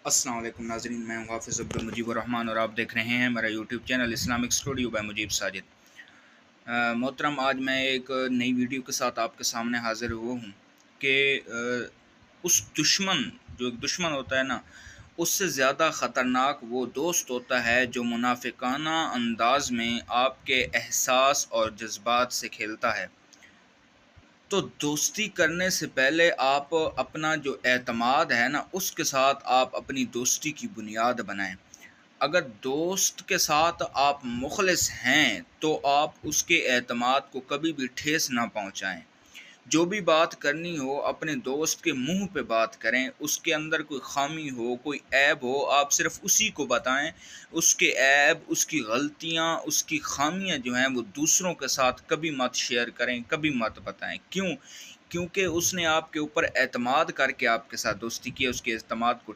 अस्सलाम वालेकुम नाज़रीन, मैं हूँ हाफ़िज़ अब्दुल मुजीब रहमान और आप देख रहे हैं मेरा YouTube channel Islamic studio by Mujeeb Sajid. मोहतरम, आज मैं एक नई वीडियो के साथ आपके सामने हाज़िर हुआ हूँ कि उस दुश्मन जो एक दुश्मन होता है ना, उससे ज़्यादा ख़तरनाक वो दोस्त होता है जो मुनाफ़िकाना अंदाज़ में आपके एहसास और जज़्बात से खेलता है। तो दोस्ती करने से पहले आप अपना जो एतमाद है ना, उसके साथ आप अपनी दोस्ती की बुनियाद बनाएँ। अगर दोस्त के साथ आप मुख़लिस हैं, तो आप उसके एतमाद को कभी भी ठेस ना पहुँचाएँ। जो भी बात करनी हो अपने दोस्त के मुँह पे बात करें, उसके अंदर कोई ख़ामी हो, कोई ऐब हो, आप सिर्फ़ उसी को बताएँ। उसके ऐब, उसकी गलतियाँ, उसकी ख़ामियाँ जो हैं वो दूसरों के साथ कभी मत शेयर करें, कभी मत बताएँ। क्यों? क्योंकि उसने आपके ऊपर एतमाद करके आपके साथ दोस्ती की है, उसके एतमाद को